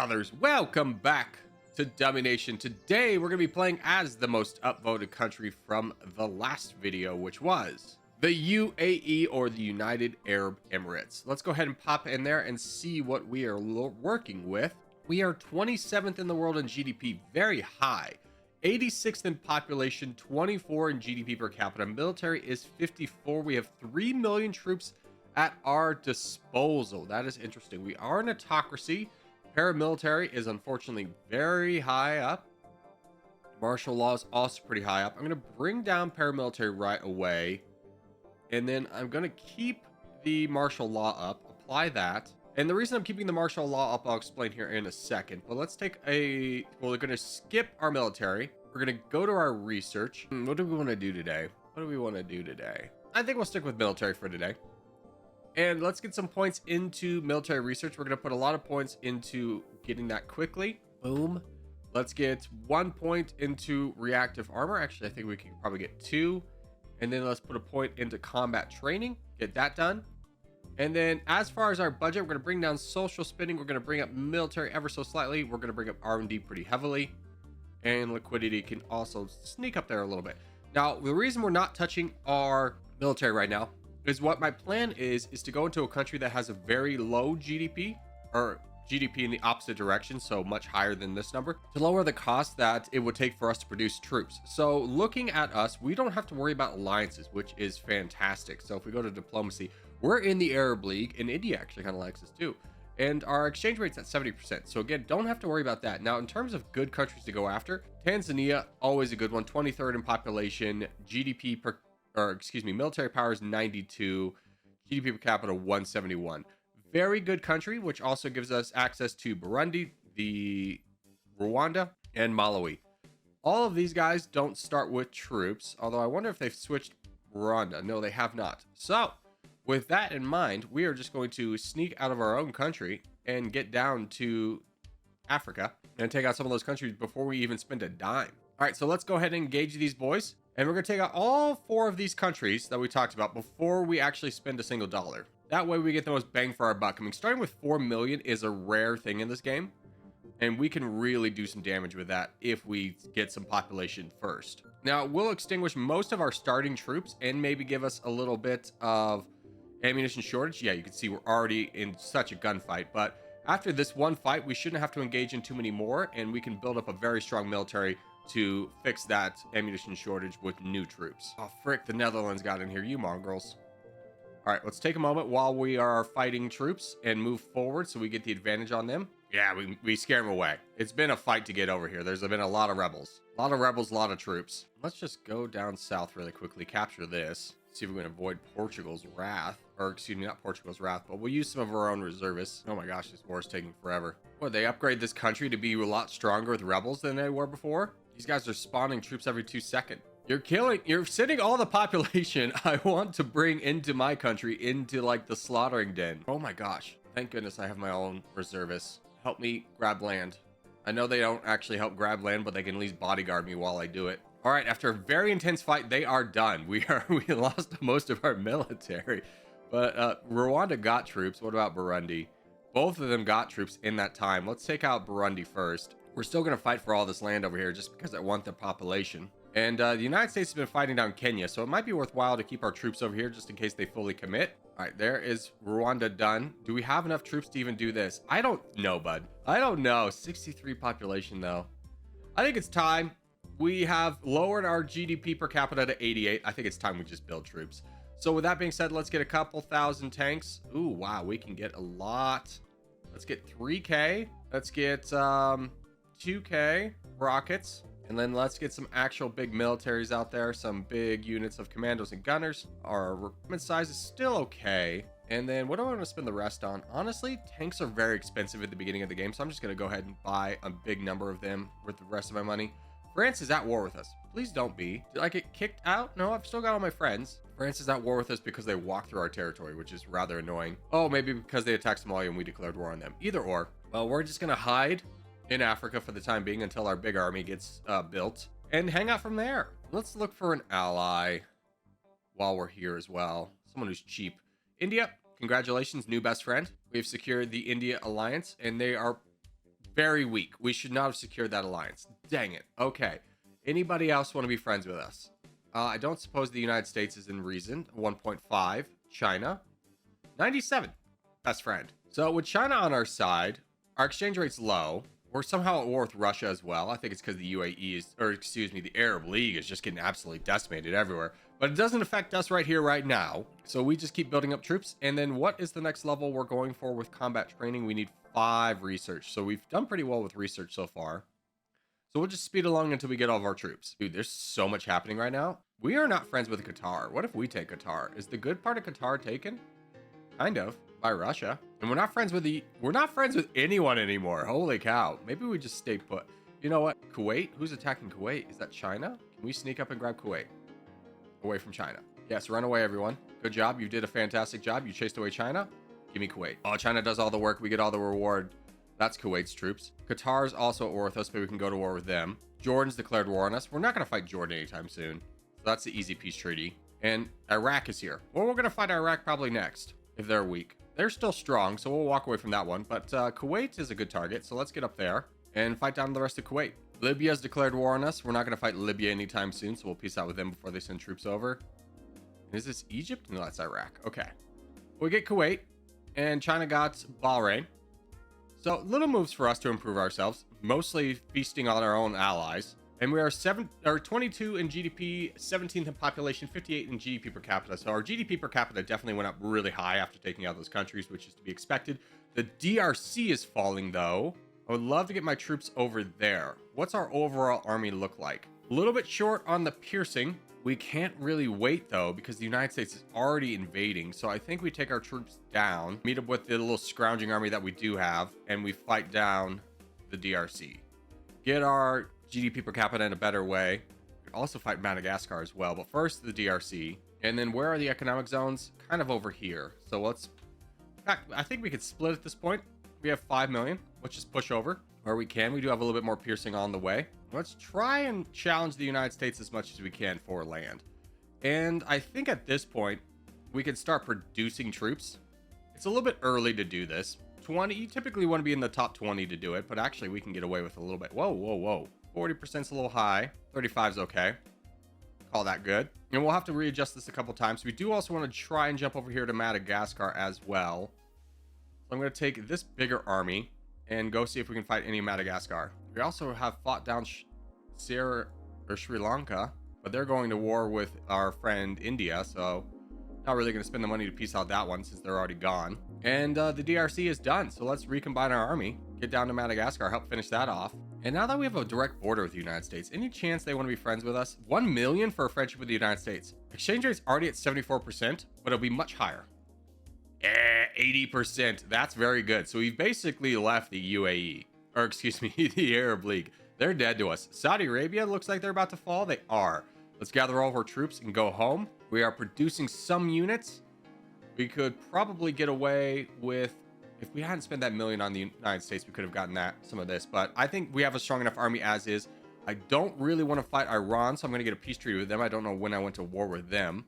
brothers, welcome back to DummyNation. Today we're going to be playing as the most upvoted country from the last video, which was the UAE, or the United Arab Emirates. Let's go ahead and pop in there and see what we are working with. We are 27th in the world in GDP, very high. 86th in population, 24 in GDP per capita. Military is 54. We have 3 million troops at our disposal. That is interesting. We are an autocracy. Paramilitary is unfortunately very high up. Martial law is also pretty high up. I'm going to bring down paramilitary right away. And then I'm going to keep the martial law up, apply that. And the reason I'm keeping the martial law up, I'll explain here in a second. But let's take we're going to skip our military. We're going to go to our research. What do we want to do today? What do we want to do today? I think we'll stick with military for today. And let's get some points into military research. We're going to put a lot of points into getting that quickly. Boom. Let's get 1 point into reactive armor. Actually, I think we can probably get 2. And then let's put a point into combat training. Get that done. And then as far as our budget, we're going to bring down social spending. We're going to bring up military ever so slightly. We're going to bring up R&D pretty heavily. And liquidity can also sneak up there a little bit. Now, the reason we're not touching our military right now is what my plan is to go into a country that has a very low GDP, or GDP in the opposite direction, so much higher than this number, to lower the cost that it would take for us to produce troops. So looking at us, we don't have to worry about alliances, which is fantastic. So if we go to diplomacy, we're in the Arab League, and India actually kind of likes us too. And our exchange rate's at 70%. So again, don't have to worry about that. Now, in terms of good countries to go after, Tanzania, always a good one, 23rd in population, military power is 92, GDP per capita 171. Very good country, which also gives us access to Burundi, the Rwanda, and Malawi. All of these guys don't start with troops, although I wonder if they've switched Rwanda. No, they have not. So with that in mind, we are just going to sneak out of our own country and get down to Africa and take out some of those countries before we even spend a dime. All right, so let's go ahead and engage these boys. And we're going to take out all 4 of these countries that we talked about before we actually spend a single dollar. That way we get the most bang for our buck. I mean, starting with 4 million is a rare thing in this game. And we can really do some damage with that if we get some population first. Now, we'll extinguish most of our starting troops and maybe give us a little bit of ammunition shortage. Yeah, you can see we're already in such a gunfight. But after this one fight, we shouldn't have to engage in too many more. And we can build up a very strong military to fix that ammunition shortage with new troops. Oh, frick, the Netherlands got in here, you mongrels. All right, let's take a moment while we are fighting troops and move forward so we get the advantage on them. Yeah, we scare them away. It's been a fight to get over here. There's been a lot of rebels. A lot of rebels, a lot of troops. Let's just go down south really quickly, capture this. See if we can avoid Portugal's wrath. Or, excuse me, not Portugal's wrath, but we'll use some of our own reservists. Oh my gosh, this war is taking forever. What, they upgrade this country to be a lot stronger with rebels than they were before? These guys are spawning troops every 2 seconds. You're sending all the population I want to bring into my country into like the slaughtering den. Oh my gosh. Thank goodness I have my own reservists. Help me grab land. I know they don't actually help grab land, but they can at least bodyguard me while I do it. All right, after a very intense fight, they are done. We lost most of our military. But Rwanda got troops. What about Burundi? Both of them got troops in that time. Let's take out Burundi first. We're still going to fight for all this land over here just because I want the population. And the United States has been fighting down Kenya, so it might be worthwhile to keep our troops over here just in case they fully commit. All right, there is Rwanda done. Do we have enough troops to even do this? I don't know, bud. I don't know. 63 population, though. I think it's time. We have lowered our GDP per capita to 88. I think it's time we just build troops. So with that being said, let's get a couple thousand tanks. Ooh, wow, we can get a lot. Let's get 3K. Let's get 2K rockets. And then let's get some actual big militaries out there. Some big units of commandos and gunners. Our recruitment size is still okay. And then what do I want to spend the rest on? Honestly, tanks are very expensive at the beginning of the game. So I'm just going to go ahead and buy a big number of them with the rest of my money. France is at war with us. Please don't be. Did I get kicked out? No, I've still got all my friends. France is at war with us because they walked through our territory, which is rather annoying. Oh, maybe because they attacked Somalia and we declared war on them. Either or. Well, we're just going to hide in Africa for the time being until our big army gets built and hang out from there. Let's look for an ally while we're here as well. Someone who's cheap. India, congratulations, new best friend. We've secured the India alliance and they are Very weak. We should not have secured that alliance. Dang it. Okay. Anybody else want to be friends with us? I don't suppose the United States is in reason. 1.5. China. 97. Best friend. So with China on our side, our exchange rate's low. We're somehow at war with Russia as well. I think it's because the UAE is, or excuse me, the Arab League is just getting absolutely decimated everywhere. But it doesn't affect us right here, right now. So we just keep building up troops. And then what is the next level we're going for with combat training? We need 5 research. So we've done pretty well with research so far. So we'll just speed along until we get all of our troops. Dude, there's so much happening right now. We are not friends with Qatar. What if we take Qatar? Is the good part of Qatar taken? Kind of, by Russia. And we're not friends with anyone anymore. Holy cow. Maybe we just stay put. You know what? Kuwait? Who's attacking Kuwait? Is that China? Can we sneak up and grab Kuwait? Away from China. Yes, run away, everyone. Good job. You did a fantastic job. You chased away China. Give me Kuwait. Oh, China does all the work. We get all the reward. That's Kuwait's troops. Qatar's also at war with us, but we can go to war with them. Jordan's declared war on us. We're not going to fight Jordan anytime soon. So that's the easy peace treaty. And Iraq is here. Well, we're going to fight Iraq probably next, if they're weak. They're still strong, so we'll walk away from that one. But Kuwait is a good target, so let's get up there and fight down the rest of Kuwait. Libya's declared war on us. We're not going to fight Libya anytime soon, so we'll peace out with them before they send troops over. Is this Egypt? No, that's Iraq. Okay. We get Kuwait, and China got Bahrain. So little moves for us to improve ourselves, mostly feasting on our own allies. And we are 22 in GDP, 17th in population, 58 in GDP per capita. So our GDP per capita definitely went up really high after taking out those countries, which is to be expected. The DRC is falling, though. I would love to get my troops over there. What's our overall army look like? A little bit short on the piercing. We can't really wait, though, because the United States is already invading. So I think we take our troops down, meet up with the little scrounging army that we do have, and we fight down the DRC. Get our GDP per capita in a better way. We could also fight Madagascar as well, but first the DRC. And then where are the economic zones? Kind of over here. So let's... In fact, I think we could split at this point. We have 5 million. Let's just push over where we can. We do have a little bit more piercing on the way. Let's try and challenge the United States as much as we can for land. And I think at this point, we can start producing troops. It's a little bit early to do this. 20, you typically want to be in the top 20 to do it, but actually we can get away with a little bit. Whoa, whoa, whoa. 40% is a little high. 35 is okay. Call that good. And we'll have to readjust this a couple times. We do also want to try and jump over here to Madagascar as well. So I'm going to take this bigger army and go see if we can fight any Madagascar. We also have fought down Sri Lanka, but they're going to war with our friend India, so not really going to spend the money to peace out that one since they're already gone. And the DRC is done, so let's recombine our army, get down to Madagascar, help finish that off. And now that we have a direct border with the United States, any chance they want to be friends with us? 1 million for a friendship with the United States. Exchange rate's already at 74%, but it'll be much higher. 80%. That's very good. So we've basically left the UAE, or excuse me, the Arab League. They're dead to us. Saudi Arabia looks like they're about to fall. They are. Let's gather all of our troops and go home. We are producing some units. We could probably get away with, if we hadn't spent that million on the United States, we could have gotten some of this. But I think we have a strong enough army as is. I don't really want to fight Iran, so I'm going to get a peace treaty with them. I don't know when I went to war with them.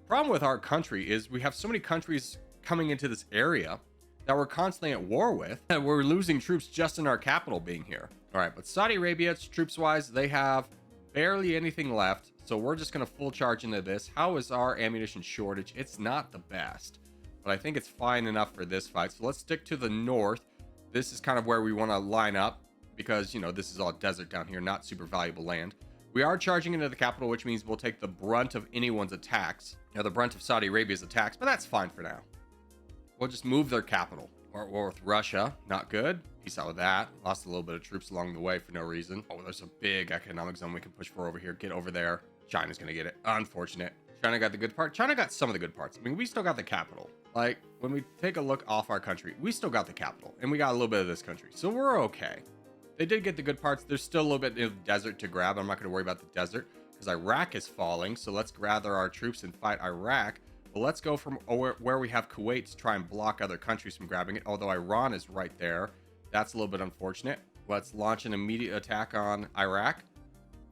Problem with our country is we have so many countries coming into this area that we're constantly at war with, and we're losing troops just in our capital being here. All right, but Saudi Arabia, troops wise, they have barely anything left, so we're just going to full charge into this. How is our ammunition shortage? It's not the best, but I think it's fine enough for this fight. So let's stick to the north. This is kind of where we want to line up because, you know, this is all desert down here, not super valuable land. We are charging into the capital, which means we'll take the brunt of anyone's attacks. Now, the brunt of Saudi Arabia's attacks, but that's fine for now. We'll just move their capital. We're at war with Russia. Not good. Peace out with that. Lost a little bit of troops along the way for no reason. Oh, there's a big economic zone we can push for over here. Get over there. China's going to get it. Unfortunate. China got the good part. China got some of the good parts. I mean, we still got the capital. Like, when we take a look off our country, we still got the capital. And we got a little bit of this country. So we're okay. They did get the good parts. There's still a little bit of desert to grab. I'm not going to worry about the desert because Iraq is falling. So let's gather our troops and fight Iraq. But let's go from where we have Kuwait to try and block other countries from grabbing it. Although Iran is right there. That's a little bit unfortunate. Let's launch an immediate attack on Iraq.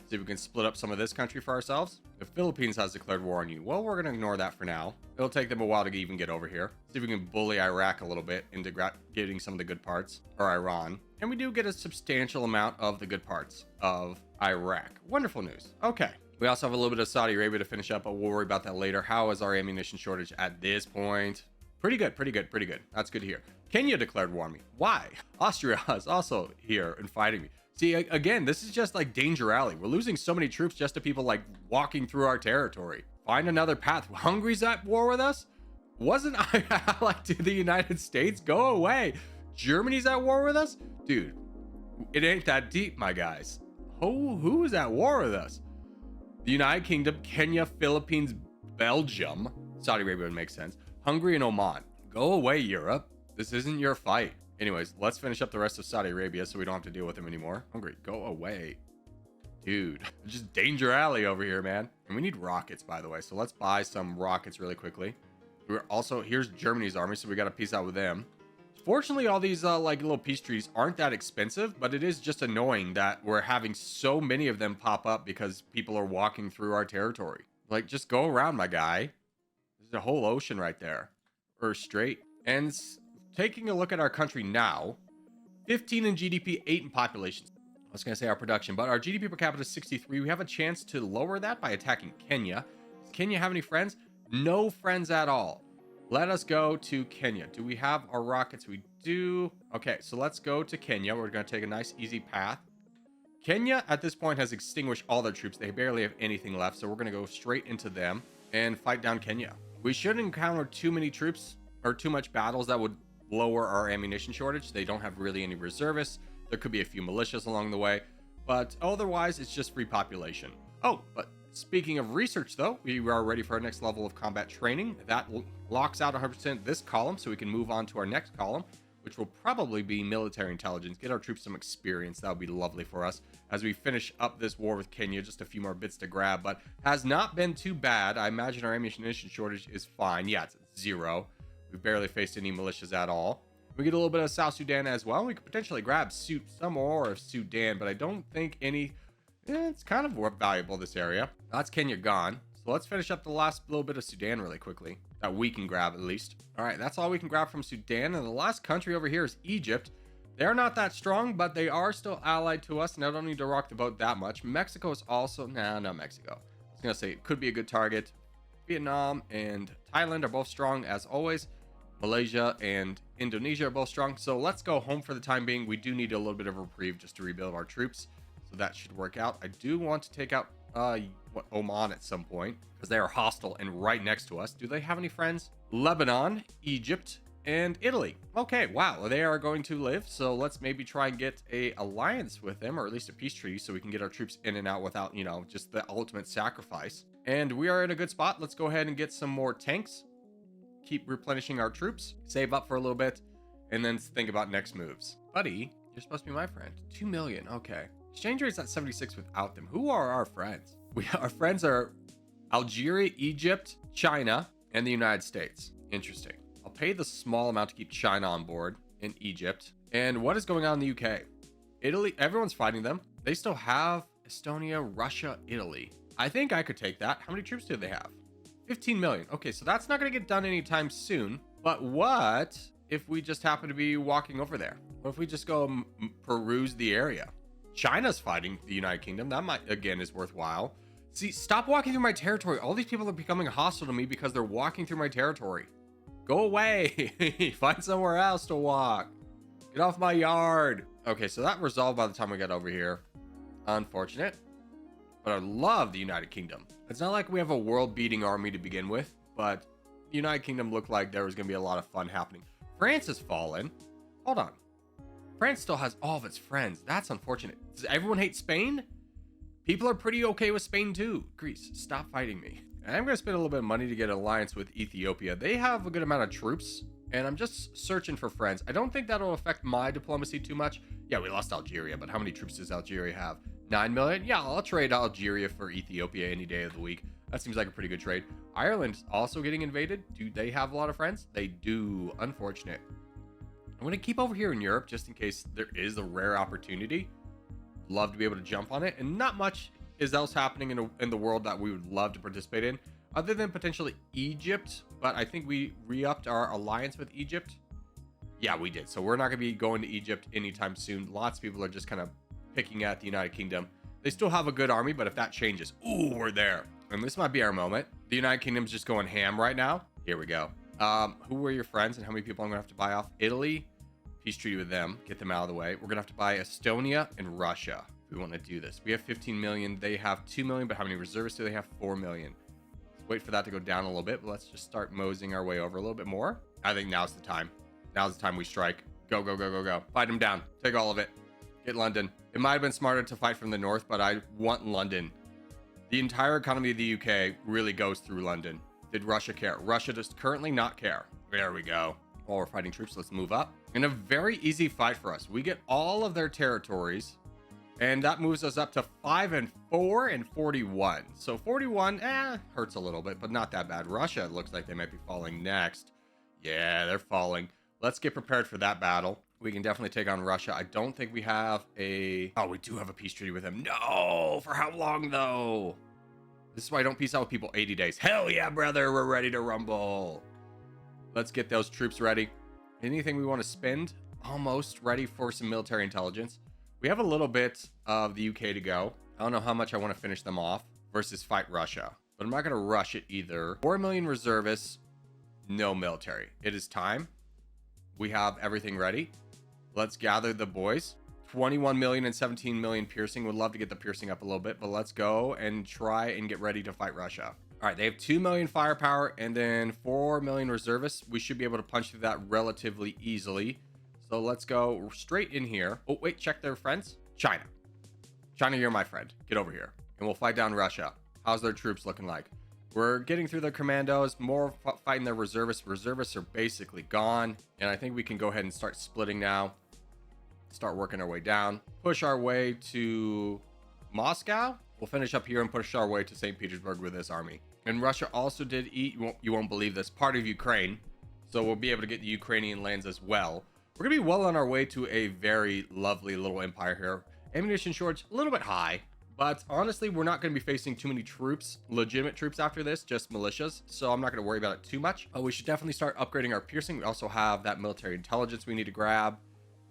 See if we can split up some of this country for ourselves. The Philippines has declared war on you. Well, we're going to ignore that for now. It'll take them a while to even get over here. See if we can bully Iraq a little bit into getting some of the good parts. Or Iran. And we do get a substantial amount of the good parts of Iraq. Wonderful news. Okay. We also have a little bit of Saudi Arabia to finish up, but we'll worry about that later. How is our ammunition shortage at this point? Pretty good, pretty good, pretty good. That's good to hear. Kenya declared war on me. Why? Austria is also here and fighting me. See, again, this is just like Danger Alley. We're losing so many troops just to people like walking through our territory. Find another path. Hungary's at war with us? Wasn't I allied to the United States? Go away. Germany's at war with us? Dude, it ain't that deep, my guys. Who is at war with us? The United Kingdom, Kenya, Philippines, Belgium, Saudi Arabia would make sense, Hungary, and Oman. Go away, Europe. This isn't your fight. Anyways, let's finish up the rest of Saudi Arabia so we don't have to deal with them anymore. Hungary, go away. Dude, just Danger Alley over here, man. And we need rockets, by the way. So let's buy some rockets really quickly. We're also, here's Germany's army, so we got to peace out with them. Fortunately, all these like little peace treaties aren't that expensive, but it is just annoying that we're having so many of them pop up because people are walking through our territory. Like, just go around, my guy. There's a whole ocean right there. Or straight. And taking a look at our country now, 15 in GDP, 8 in population. I was going to say our production, but our GDP per capita is 63. We have a chance to lower that by attacking Kenya. Does Kenya have any friends? No friends at all. Let us go to Kenya. Do we have our rockets? We do. Okay, so let's go to Kenya. We're going to take a nice, easy path. Kenya, at this point, has extinguished all their troops. They barely have anything left, so we're going to go straight into them and fight down Kenya. We shouldn't encounter too many troops or too much battles that would lower our ammunition shortage. They don't have really any reservists. There could be a few militias along the way, but otherwise, it's just free population. Oh, but speaking of research, though, we are ready for our next level of combat training. That locks out 100% this column, so we can move on to our next column, which will probably be military intelligence. Get our troops some experience. That would be lovely for us as we finish up this war with Kenya. Just a few more bits to grab, but has not been too bad. I imagine our ammunition shortage is fine. Yeah, it's at 0. We've barely faced any militias at all. We get a little bit of South Sudan as well. We could potentially grab some more of Sudan, but I don't think any... it's kind of more valuable, this area. That's Kenya gone. So let's finish up the last little bit of Sudan really quickly. That we can grab, at least. All right, that's all we can grab from Sudan. And the last country over here is Egypt. They're not that strong, but they are still allied to us, and I don't need to rock the boat that much. Mexico is also... Nah, not Mexico. I was going to say, it could be a good target. Vietnam and Thailand are both strong, as always. Malaysia and Indonesia are both strong. So let's go home for the time being. We do need a little bit of a reprieve just to rebuild our troops. So that should work out. I do want to take out Oman at some point because they are hostile and right next to us. Do they have any friends? Lebanon, Egypt, and Italy. Okay, wow, they are going to live. So let's maybe try and get a alliance with them, or at least a peace treaty, so we can get our troops in and out without, you know, just the ultimate sacrifice. And we are in a good spot. Let's go ahead and get some more tanks. Keep replenishing our troops. Save up for a little bit, and then think about next moves. Buddy, you're supposed to be my friend. 2 million. Okay. Exchange rate's at 76 without them. Who are our friends? Our friends are Algeria, Egypt, China, and the United States. Interesting. I'll pay the small amount to keep China on board in Egypt. And what is going on in the UK? Italy, everyone's fighting them. They still have Estonia, Russia, Italy. I think I could take that. How many troops do they have? 15 million. Okay, so that's not going to get done anytime soon. But what if we just happen to be walking over there? What if we just go peruse the area? China's fighting the United Kingdom. That might, again, is worthwhile. See, stop walking through my territory. All these people are becoming hostile to me because they're walking through my territory. Go away. Find somewhere else to walk. Get off my yard. Okay, so that resolved by the time we got over here. Unfortunate. But I love the United Kingdom. It's not like we have a world-beating army to begin with, but the United Kingdom looked like there was going to be a lot of fun happening. France has fallen. Hold on. France still has all of its friends. That's unfortunate. Does everyone hate Spain? People are pretty okay with Spain too. Greece, stop fighting me. And I'm going to spend a little bit of money to get an alliance with Ethiopia. They have a good amount of troops, and I'm just searching for friends. I don't think that'll affect my diplomacy too much. Yeah, we lost Algeria, but how many troops does Algeria have? 9 million? Yeah, I'll trade Algeria for Ethiopia any day of the week. That seems like a pretty good trade. Ireland's also getting invaded. Do they have a lot of friends? They do. Unfortunate. I'm going to keep over here in Europe just in case there is a rare opportunity. Love to be able to jump on it. And not much is else happening in the world that we would love to participate in, other than potentially Egypt. But I think we re-upped our alliance with Egypt. Yeah, we did. So we're not going to be going to Egypt anytime soon. Lots of people are just kind of picking at the United Kingdom. They still have a good army, but if that changes, ooh, we're there. And this might be our moment. The United Kingdom's just going ham right now. Here we go. Who were your friends and how many people I'm going to have to buy off? Italy, peace treaty with them. Get them out of the way. We're going to have to buy Estonia and Russia if we want to do this. We have 15 million. They have 2 million, but how many reservists do they have? 4 million. Let's wait for that to go down a little bit, but let's just start moseying our way over a little bit more. I think now's the time. Now's the time we strike. Go, go, go, go, go. Fight them down. Take all of it. Get London. It might have been smarter to fight from the north, but I want London. The entire economy of the UK really goes through London. Did Russia care? Russia does currently not care. There we go. While we're fighting troops, let's move up. And a very easy fight for us. We get all of their territories, and that moves us up to 5 and 4 and 41. So 41, hurts a little bit, but not that bad. Russia looks like they might be falling next. Yeah, they're falling. Let's get prepared for that battle. We can definitely take on Russia. I don't think we have a... Oh, we do have a peace treaty with them. No! For how long, though? This is why I don't peace out with people 80 days. Hell yeah, brother! We're ready to rumble. Let's get those troops ready. Anything we want to spend? Almost ready for some military intelligence. We have a little bit of the UK to go. I don't know how much I want to finish them off versus fight Russia. But I'm not going to rush it either. 4 million reservists. No military. It is time. We have everything ready. Let's gather the boys. 21 million and 17 million piercing. Would love to get the piercing up a little bit, but let's go and try and get ready to fight Russia. All right, they have 2 million firepower and then 4 million reservists. We should be able to punch through that relatively easily. So let's go straight in here. Oh, wait, check their friends. China. China, you're my friend. Get over here. And we'll fight down Russia. How's their troops looking like? We're getting through their commandos, more fighting their reservists. Reservists are basically gone. And I think we can go ahead and start splitting now. Start working our way down. Push our way to Moscow. We'll finish up here and push our way to St. Petersburg with this army. And Russia also did eat, you won't believe this, part of Ukraine. So we'll be able to get the Ukrainian lands as well. We're going to be well on our way to a very lovely little empire here. Ammunition shortage, a little bit high. But honestly, we're not going to be facing too many troops, legitimate troops after this, just militias. So I'm not going to worry about it too much. We should definitely start upgrading our piercing. We also have that military intelligence we need to grab.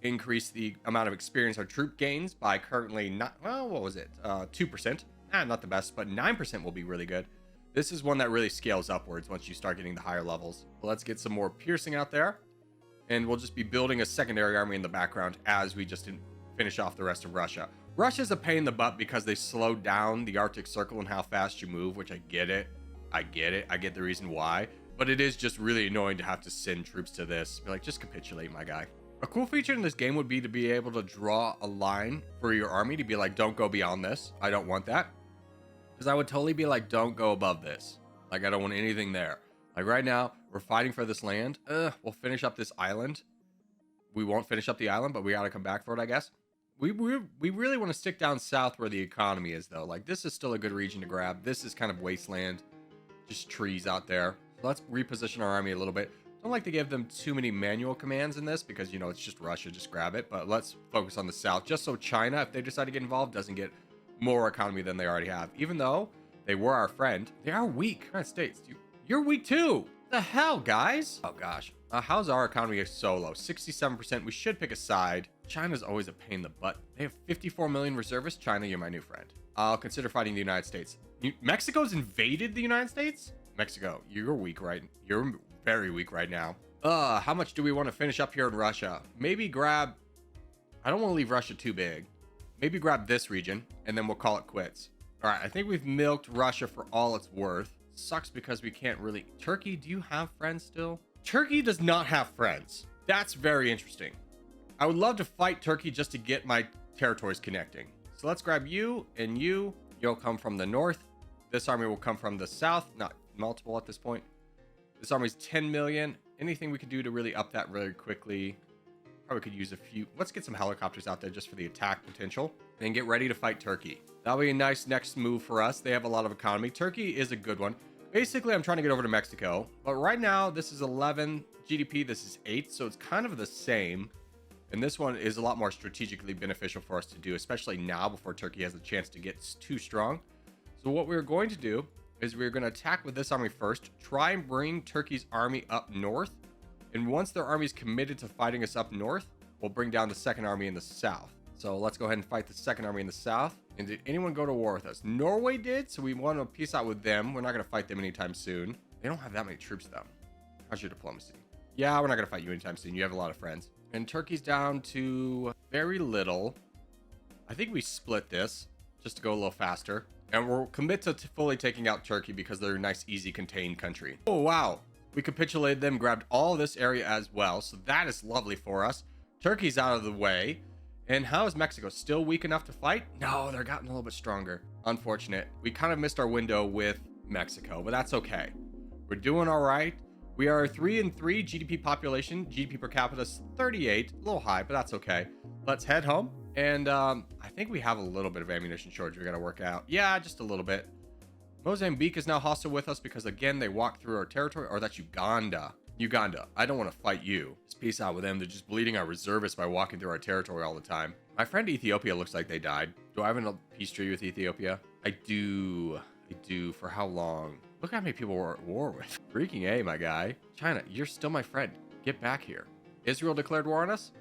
Increase the amount of experience our troop gains by currently not, well, what was it? 2%. Not the best, but 9% will be really good. This is one that really scales upwards once you start getting the higher levels. Let's get some more piercing out there. And we'll just be building a secondary army in the background as we just finish off the rest of Russia. Russia's a pain in the butt because they slowed down the Arctic Circle and how fast you move, which I get it. I get the reason why. But it is just really annoying to have to send troops to this. Be like, just capitulate, my guy. A cool feature in this game would be to be able to draw a line for your army to be like, don't go beyond this. I don't want that. Because I would totally be like, don't go above this. Like, I don't want anything there. Like right now, we're fighting for this land. We'll finish up this island. We won't finish up the island, but we got to come back for it, I guess. We really want to stick down south where the economy is, though. Like, this is still a good region to grab. This is kind of wasteland. Just trees out there. So let's reposition our army a little bit. Don't like to give them too many manual commands in this because, you know, it's just Russia. Just grab it. But let's focus on the south. Just so China, if they decide to get involved, doesn't get more economy than they already have. Even though they were our friend, they are weak. United States, you're weak too. The hell, guys? Oh, gosh. How's our economy so low? 67%. We should pick a side. China's always a pain in the butt. They have 54 million reservists. China, you're my new friend. I'll consider fighting the United States. Mexico's invaded the United States? Mexico, you're weak, right? You're very weak right now. How much do we want to finish up here in Russia? Maybe grab... I don't want to leave Russia too big. Maybe grab this region, and then we'll call it quits. All right, I think we've milked Russia for all it's worth. Sucks because we can't really... Turkey, do you have friends still? Turkey does not have friends. That's very interesting. I would love to fight Turkey just to get my territories connecting. So let's grab you and you. You'll come from the north. This army will come from the south. Not multiple at this point. This army's 10 million. Anything we could do to really up that really quickly? Probably could use a few. Let's get some helicopters out there just for the attack potential. And get ready to fight Turkey. That'll be a nice next move for us. They have a lot of economy. Turkey is a good one. Basically, I'm trying to get over to Mexico. But right now, this is 11 GDP. This is 8. So it's kind of the same. And this one is a lot more strategically beneficial for us to do, especially now before Turkey has a chance to get too strong. So what we're going to do is we're going to attack with this army first. Try and bring Turkey's army up north And once their army's committed to fighting us up north, we'll bring down the second army in the south. So let's go ahead and fight the second army in the south. And did anyone go to war with us? Norway did, so we want to peace out with them. We're not going to fight them anytime soon. They don't have that many troops, though. How's your diplomacy? Yeah, we're not going to fight you anytime soon. You have a lot of friends. And Turkey's down to very little. I think we split this just to go a little faster. And we'll commit to fully taking out Turkey because they're a nice, easy, contained country. Oh, wow. We capitulated them, grabbed all this area as well. So that is lovely for us. Turkey's out of the way. And how is Mexico? Still weak enough to fight? No, they're gotten a little bit stronger. Unfortunate. We kind of missed our window with Mexico, but that's okay. We're doing all right. We are 3-3 GDP population. GDP per capita is 38. A little high, but that's okay. Let's head home. And I think we have a little bit of ammunition shortage we got to work out. Yeah, just a little bit. Mozambique is now hostile with us because, again, they walked through our territory. Or that's Uganda. Uganda, I don't want to fight you. Just peace out with them. They're just bleeding our reservists by walking through our territory all the time. My friend Ethiopia looks like they died. Do I have a peace treaty with Ethiopia? I do. For how long? Look how many people we're at war with. Freaking A, my guy. China, you're still my friend. Get back here. Israel declared war on us?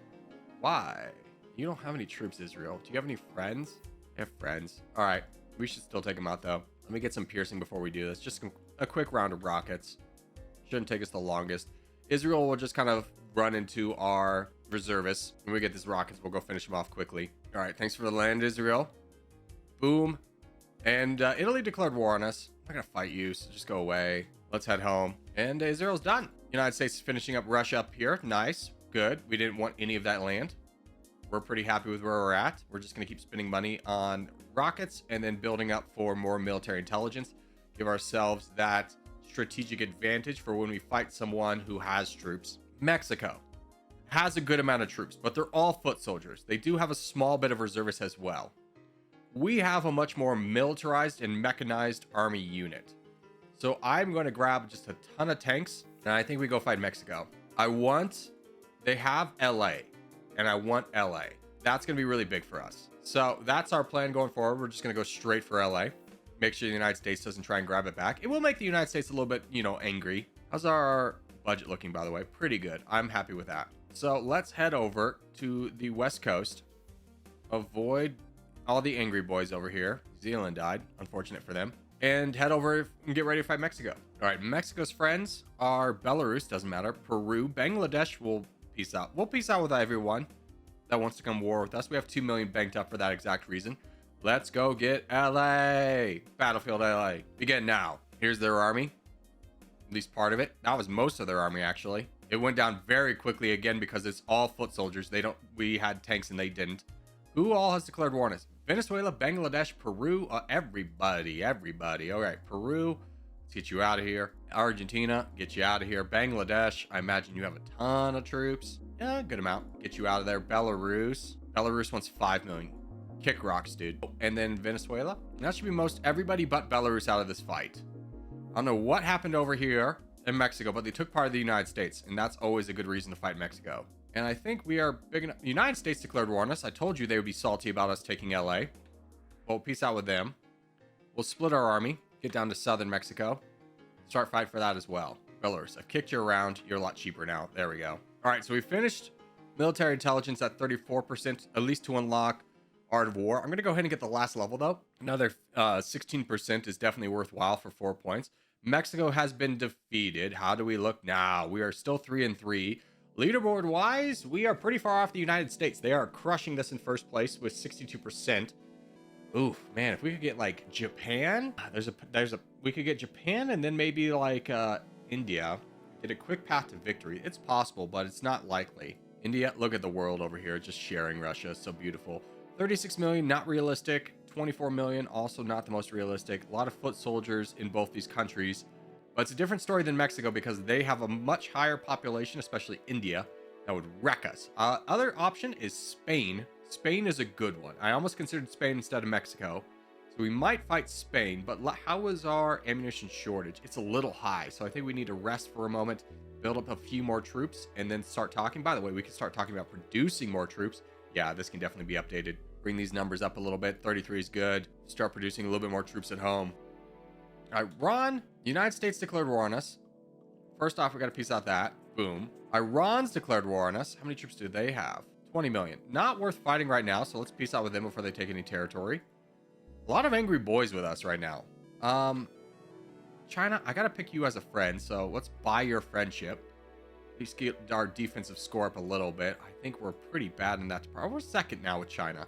Why? You don't have any troops, Israel. Do you have any friends? I have friends. All right. We should still take them out, though. Let me get some piercing before we do this. Just a quick round of rockets. Shouldn't take us the longest. Israel will just kind of run into our reservists. When we get these rockets, we'll go finish them off quickly. All right. Thanks for the land, Israel. Boom. And Italy declared war on us. I'm not going to fight you, so just go away. Let's head home. And Israel's done. United States is finishing up Russia up here. Nice. Good. We didn't want any of that land. We're pretty happy with where we're at. We're just going to keep spending money on rockets and then building up for more military intelligence. Give ourselves that strategic advantage for when we fight someone who has troops. Mexico has a good amount of troops, but they're all foot soldiers. They do have a small bit of reservists as well. We have a much more militarized and mechanized army unit. So I'm going to grab just a ton of tanks, and I think we go fight Mexico. They have LA, and I want LA. That's going to be really big for us. So that's our plan going forward. We're just going to go straight for LA. Make sure the United States doesn't try and grab it back. It will make the United States a little bit, angry. How's our budget looking, by the way? Pretty good. I'm happy with that. So let's head over to the West Coast. Avoid all the angry boys over here. New Zealand died. Unfortunate for them. And head over and get ready to fight Mexico. All right. Mexico's friends are Belarus. Doesn't matter. Peru. Bangladesh will peace out. We'll peace out with everyone that wants to come war with us. We have 2 million banked up for that exact reason. Let's go get LA. Battlefield LA. Begin now. Here's their army. At least part of it. That was most of their army, actually. It went down very quickly again because it's all foot soldiers. We had tanks and they didn't. Who all has declared war on us? Venezuela, Bangladesh, Peru, everybody. All right, Peru, let's get you out of here. Argentina, get you out of here. Bangladesh, I imagine you have a ton of troops. Yeah, good amount. Get you out of there. Belarus wants 5 million. Kick rocks, dude. And then Venezuela. And that should be most everybody but Belarus out of this fight. I don't know what happened over here in Mexico, but they took part of the United States, and that's always a good reason to fight Mexico. And I think we are big enough. The United States declared war on us. I told you they would be salty about us taking LA. Well, peace out with them. We'll split our army, get down to southern Mexico, start fight for that as well. Belarus, I've kicked you around. You're a lot cheaper now. There we go. All right, so we finished military intelligence at 34%, at least to unlock Art of War. I'm going to go ahead and get the last level, though. Another 16% is definitely worthwhile for 4 points. Mexico has been defeated. How do we look now? We are still 3-3. Leaderboard wise, we are pretty far off the United States. They are crushing this in first place with 62%. Oof, man, if we could get like Japan, we could get Japan and then maybe like India, get a quick path to victory. It's possible, but it's not likely. India, look at the world over here, just sharing Russia. So beautiful. 36 million, not realistic. 24 million, also not the most realistic. A lot of foot soldiers in both these countries. But it's a different story than Mexico because they have a much higher population, especially India, that would wreck us. Other option is Spain. Spain is a good one. I almost considered Spain instead of Mexico. So we might fight Spain, but how is our ammunition shortage? It's a little high, so I think we need to rest for a moment, build up a few more troops, and then start talking. By the way, we can start talking about producing more troops. Yeah, this can definitely be updated. Bring these numbers up a little bit. 33 is good. Start producing a little bit more troops at home. All right, Ron, the United States declared war on us. First off, we got to piece out that. Boom. Iran's declared war on us. How many troops do they have? 20 million. Not worth fighting right now, so let's peace out with them before they take any territory. A lot of angry boys with us right now. China, I gotta pick you as a friend, so let's buy your friendship. At least get our defensive score up a little bit. I think we're pretty bad in that department. We're second now with China.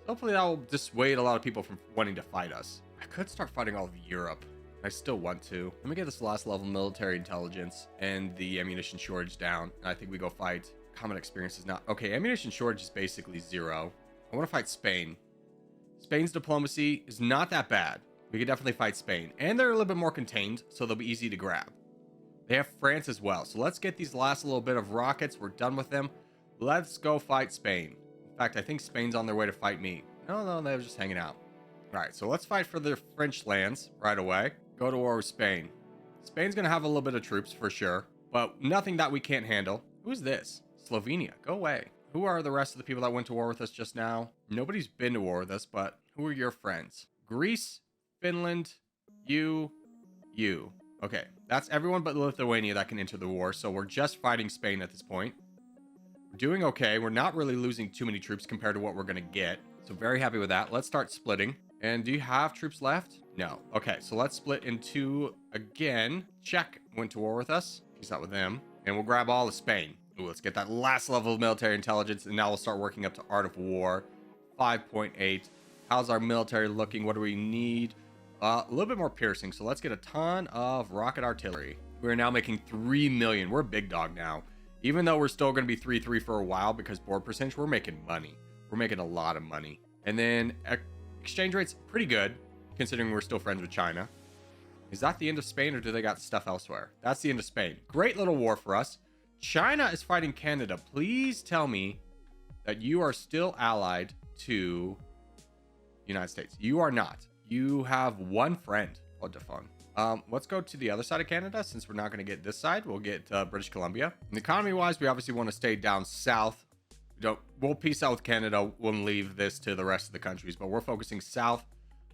So hopefully that will dissuade a lot of people from wanting to fight us. I could start fighting all of Europe. I still want to. Let me get this last level military intelligence and the ammunition shortage down. I think we go fight. Common experience is not... Okay, ammunition shortage is basically 0. I want to fight Spain. Spain's diplomacy is not that bad. We could definitely fight Spain. And they're a little bit more contained, so they'll be easy to grab. They have France as well. So let's get these last little bit of rockets. We're done with them. Let's go fight Spain. In fact, I think Spain's on their way to fight me. No, they were just hanging out. All right, so let's fight for the French lands right away. Go to war with Spain. Spain's going to have a little bit of troops for sure, but nothing that we can't handle. Who's this? Slovenia. Go away. Who are the rest of the people that went to war with us just now? Nobody's been to war with us, but who are your friends? Greece, Finland, you. Okay, that's everyone but Lithuania that can enter the war, so we're just fighting Spain at this point. We're doing okay. We're not really losing too many troops compared to what we're going to get, so very happy with that. Let's start splitting. And do you have troops left? No. Okay, so let's split in 2 again. Czech went to war with us. Peace out with them. And we'll grab all of Spain. Ooh, let's get that last level of military intelligence, and now we'll start working up to Art of War. 5.8. How's our military looking? What do we need? A little bit more piercing, so let's get a ton of rocket artillery. We're now making 3 million. We're a big dog now. Even though we're still going to be 3-3 for a while because board percentage, we're making money. We're making a lot of money. And then exchange rate's pretty good, considering we're still friends with China. Is that the end of Spain, or do they got stuff elsewhere? That's the end of Spain. Great little war for us. China is fighting Canada. Please tell me that you are still allied to the United States. You are not. You have one friend. What the fun. Let's go to the other side of Canada. Since we're not going to get this side, we'll get British Columbia. And economy-wise, we obviously want to stay down south. We'll peace out with Canada. We'll leave this to the rest of the countries, but we're focusing south.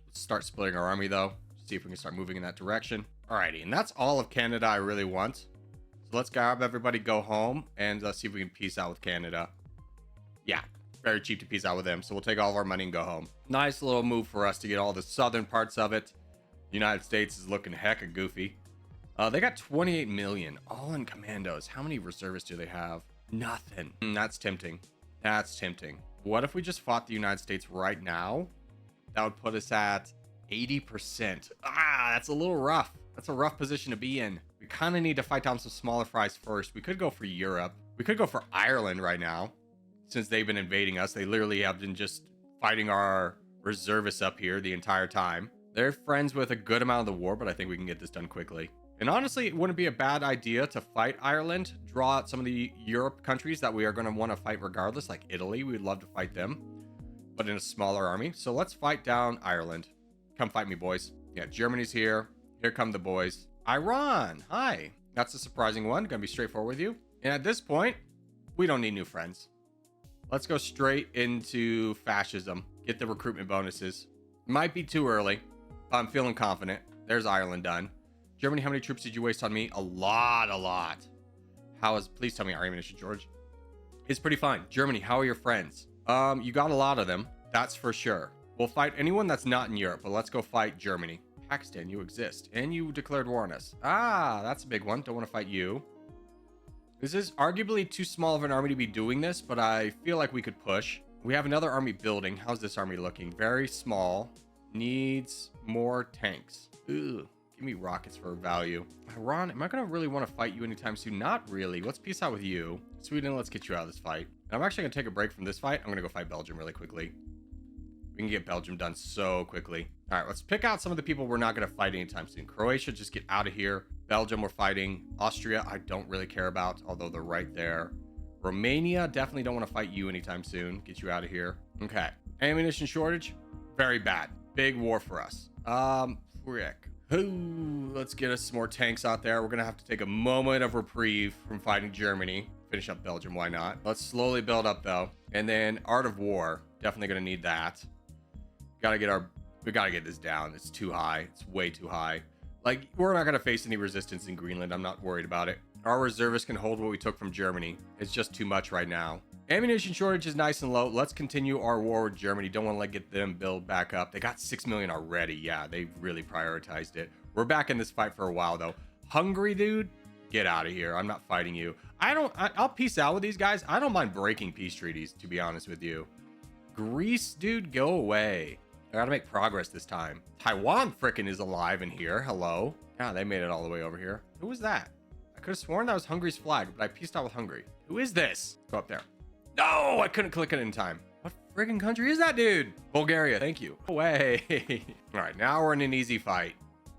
Let's start splitting our army, though. See if we can start moving in that direction. Alrighty, and that's all of Canada I really want. So let's grab everybody, go home, and see if we can peace out with Canada. Yeah, very cheap to peace out with them. So we'll take all of our money and go home. Nice little move for us to get all the southern parts of it. The United States is looking hecka goofy. They got 28 million, all in commandos. How many reservists do they have? Nothing. That's tempting. That's tempting. What if we just fought the United States right now? That would put us at 80%. That's a little rough. That's a rough position to be in. We kind of need to fight down some smaller fries first. We could go for Europe. We could go for Ireland right now. Since they've been invading us, they literally have been just fighting our reservists up here the entire time. They're friends with a good amount of the war, but I think we can get this done quickly. And honestly, it wouldn't be a bad idea to fight Ireland, draw out some of the Europe countries that we are going to want to fight regardless, like Italy. We'd love to fight them, but in a smaller army. So let's fight down Ireland. Come fight me, boys. Yeah, Germany's here. Here come the boys. Iran, hi. That's a surprising one. Gonna be straightforward with you. And at this point, we don't need new friends. Let's go straight into fascism. Get the recruitment bonuses. Might be too early. I'm feeling confident. There's Ireland done. Germany, how many troops did you waste on me? A lot. Please tell me our ammunition, George. It's pretty fine. Germany, how are your friends? You got a lot of them. That's for sure. We'll fight anyone that's not in Europe, but let's go fight Germany. Pakistan, you exist. And you declared war on us. That's a big one. Don't want to fight you. This is arguably too small of an army to be doing this, but I feel like we could push. We have another army building. How's this army looking? Very small. Needs more tanks. Ugh. Give me rockets for value. Iran, am I going to really want to fight you anytime soon? Not really. Let's peace out with you. Sweden, let's get you out of this fight. And I'm actually going to take a break from this fight. I'm going to go fight Belgium really quickly. We can get Belgium done so quickly. All right, let's pick out some of the people we're not going to fight anytime soon. Croatia, just get out of here. Belgium, we're fighting. Austria, I don't really care about, although they're right there. Romania, definitely don't want to fight you anytime soon. Get you out of here. Okay. Ammunition shortage, very bad. Big war for us. Frick. Ooh, let's get us some more tanks out there. We're going to have to take a moment of reprieve from fighting Germany. Finish up Belgium, why not? Let's slowly build up, though. And then Art of War, definitely going to need that. We gotta get this down. It's too high. It's way too high. Like, we're not gonna face any resistance in Greenland. I'm not worried about it. Our reservists can hold what we took from Germany. It's just too much right now. Ammunition shortage is nice and low. Let's continue our war with Germany. Don't want to get them build back up. They got 6 million already. Yeah, they really prioritized it. We're back in this fight for a while, though. Hungary, dude, get out of here. I'm not fighting you. I'll peace out with these guys. I don't mind breaking peace treaties, to be honest with you. Greece, dude, go away. I gotta make progress this time. Taiwan frickin' is alive in here. Hello. Yeah, they made it all the way over here. Who was that? I could have sworn that was Hungary's flag, but I peaced out with Hungary. Who is this? Go up there. No, I couldn't click it in time. What friggin' country is that, dude? Bulgaria, thank you. Away. All right, now we're in an easy fight.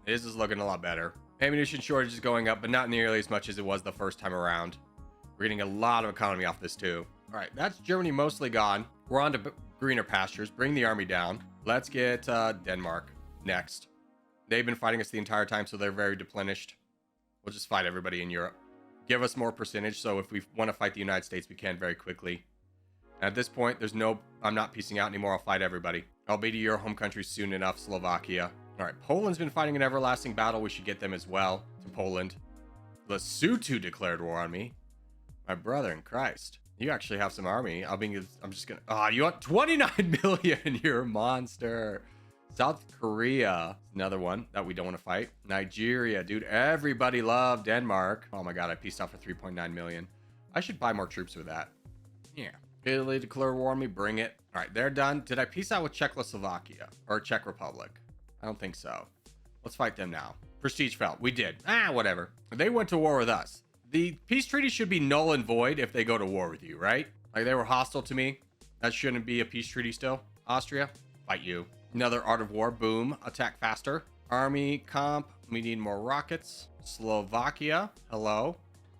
This is looking a lot better. Ammunition shortage is going up, but not nearly as much as it was the first time around. We're getting a lot of economy off this too. All right, that's Germany mostly gone. We're on to greener pastures. Bring the army down. Let's get Denmark next. They've been fighting us the entire time, so they're very deplenished. We'll just fight everybody in Europe. Give us more percentage, so if we want to fight the United States, we can very quickly. At this point, I'm not piecing out anymore. I'll fight everybody. I'll be to your home country soon enough, Slovakia. All right, Poland's been fighting an everlasting battle. We should get them as well to Poland. Lesotho declared war on me. My brother in Christ. You actually have some army. I'm just gonna... Ah, you want 29 million? You're a monster. South Korea, another one that we don't want to fight. Nigeria, dude, everybody loved Denmark. Oh my god, I pieced out for 3.9 million. I should buy more troops with that. Yeah. Italy declared war on me. Bring it. All right, they're done. Did I piece out with Czechoslovakia or Czech Republic? I don't think so. Let's fight them now. Prestige fell. We did. Whatever. They went to war with us. The peace treaty should be null and void if they go to war with you, right? Like, they were hostile to me. That shouldn't be a peace treaty still. Austria, fight you. Another art of war. Boom. Attack faster. Army comp. We need more rockets. Slovakia. Hello.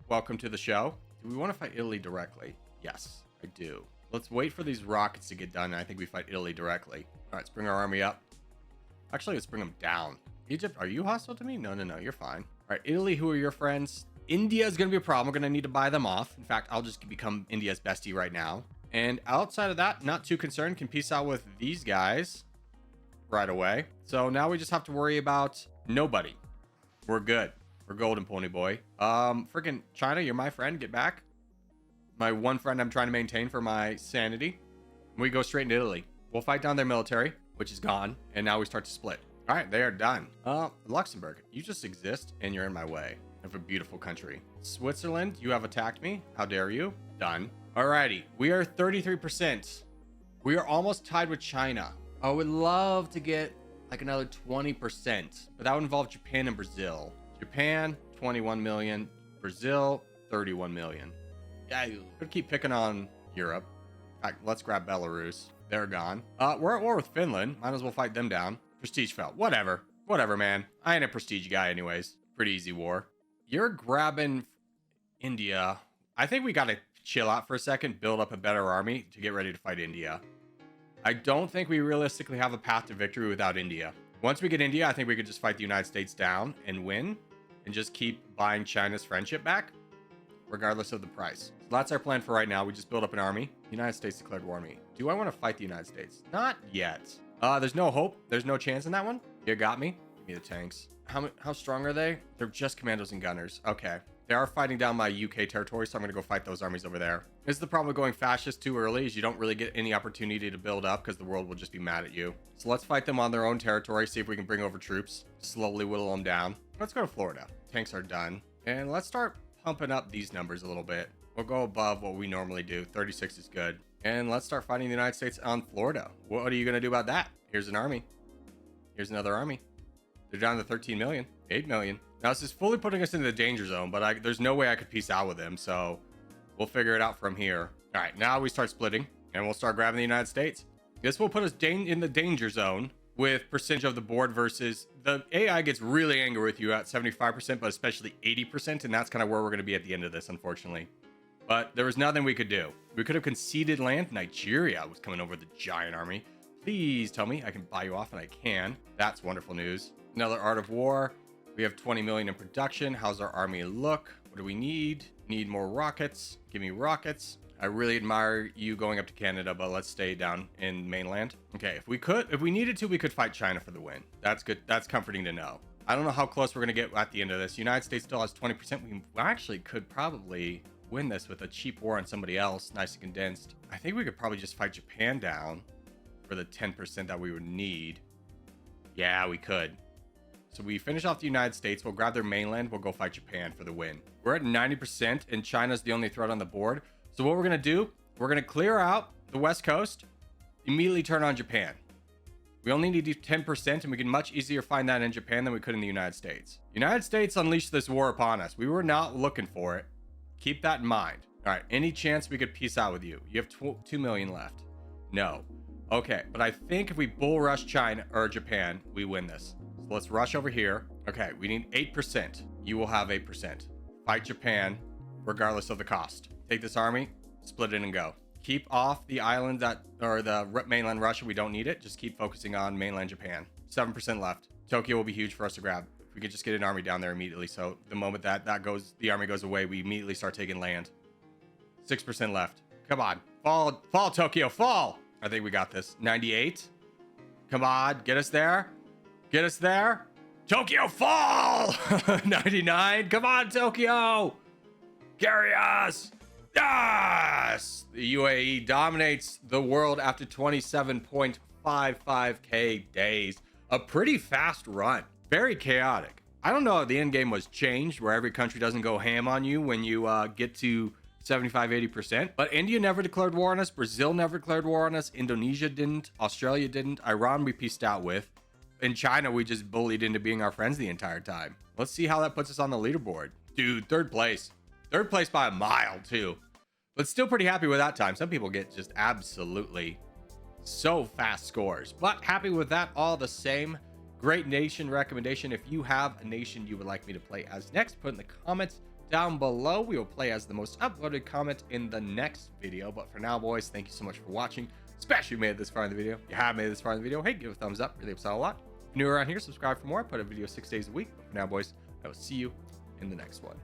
Welcome to the show. Do we want to fight Italy directly? Yes, I do. Let's wait for these rockets to get done. And I think we fight Italy directly. All right, let's bring our army up. Actually, let's bring them down. Egypt, are you hostile to me? No, you're fine. All right, Italy, who are your friends? India is going to be a problem. We're going to need to buy them off. In fact, I'll just become India's bestie right now. And outside of that, not too concerned. Can peace out with these guys right away. So now we just have to worry about nobody. We're good. We're golden, pony boy. Freaking China, you're my friend. Get back. My one friend I'm trying to maintain for my sanity. We go straight into Italy. We'll fight down their military, which is gone. And now we start to split. All right, they are done. Luxembourg, you just exist and you're in my way. Of a beautiful country. Switzerland, you have attacked me. How dare you? Done. Alrighty, we are 33%. We are almost tied with China. I would love to get like another 20%, but that would involve Japan and Brazil. Japan, 21 million. Brazil, 31 million. Yeah, you could keep picking on Europe. In fact, let's grab Belarus. They're gone. We're at war with Finland. Might as well fight them down. Prestige fell. Whatever, man. I ain't a prestige guy anyways. Pretty easy war. You're grabbing India. I think we got to chill out for a second, build up a better army to get ready to fight India. I don't think we realistically have a path to victory without India. Once we get India, I think we could just fight the United States down and win and just keep buying China's friendship back, regardless of the price. So that's our plan for right now. We just build up an army. The United States declared war on me. Do I want to fight the United States? Not yet. There's no hope. There's no chance in that one. You got me. Give me the tanks. How strong are they? They're just commandos and gunners. Okay. They are fighting down my UK territory, so I'm going to go fight those armies over there. This is the problem with going fascist too early, is you don't really get any opportunity to build up because the world will just be mad at you. So let's fight them on their own territory, see if we can bring over troops. Slowly whittle them down. Let's go to Florida. Tanks are done. And let's start pumping up these numbers a little bit. We'll go above what we normally do. 36 is good. And let's start fighting the United States on Florida. What are you going to do about that? Here's an army. Here's another army. They're down to 13 million, 8 million. Now, this is fully putting us into the danger zone, but there's no way I could peace out with them, so we'll figure it out from here. All right, now we start splitting, and we'll start grabbing the United States. This will put us in the danger zone with percentage of the board versus the AI gets really angry with you at 75%, but especially 80%, and that's kind of where we're going to be at the end of this, unfortunately. But there was nothing we could do. We could have conceded land. Nigeria was coming over with a giant army. Please tell me I can buy you off, and I can. That's wonderful news. Another art of war. We have 20 million in production. How's our army look? What do we need? Need more rockets. Give me rockets. I really admire you going up to Canada, but let's stay down in mainland. Okay, if we needed to, we could fight China for the win. That's good. That's comforting to know. I don't know how close we're going to get at the end of this. United States still has 20%. We actually could probably win this with a cheap war on somebody else, nice and condensed. I think we could probably just fight Japan down for the 10% that we would need. Yeah, we could. So we finish off the United States. We'll grab their mainland. We'll go fight Japan for the win. We're at 90%, and China's the only threat on the board. So what we're going to do, we're going to clear out the West Coast, immediately turn on Japan. We only need 10%, and we can much easier find that in Japan than we could in the United States. United States unleashed this war upon us. We were not looking for it. Keep that in mind. All right, any chance we could peace out with you? You have 2 million left. No. Okay, but I think if we bull rush China or Japan, we win this. So let's rush over here. Okay, we need 8%. You will have 8%. Fight Japan, regardless of the cost. Take this army, split it and go. Keep off the island or the mainland Russia. We don't need it. Just keep focusing on mainland Japan. 7% left. Tokyo will be huge for us to grab. If we could just get an army down there immediately. So the moment that the army goes away, we immediately start taking land. 6% left. Come on. Fall, Tokyo, fall. I think we got this. 98. Come on, get us there. Get us there. Tokyo, fall. 99. Come on, Tokyo. Carry us. Yes. The UAE dominates the world after 27.55k days. A pretty fast run. Very chaotic. I don't know if the end game was changed where every country doesn't go ham on you when you get to 75-80%, but India never declared war on us. Brazil never declared war on us. Indonesia didn't. Australia didn't. Iran we peaced out with. In China, we just bullied into being our friends the entire time. Let's see how that puts us on the leaderboard. Dude, third place by a mile too, but still pretty happy with that time. Some people get just absolutely so fast scores, but happy with that all the same. Great nation recommendation. If you have a nation you would like me to play as next, put in the comments down below. We will play as the most upvoted comment in the next video. But for now, boys, thank you so much for watching, especially if you made it this far in the video. If you have made it this far in the video, hey, give it a thumbs up, really helps out a lot. If you're new around here, subscribe for more. I put a video 6 days a week. But for now, boys, I will see you in the next one.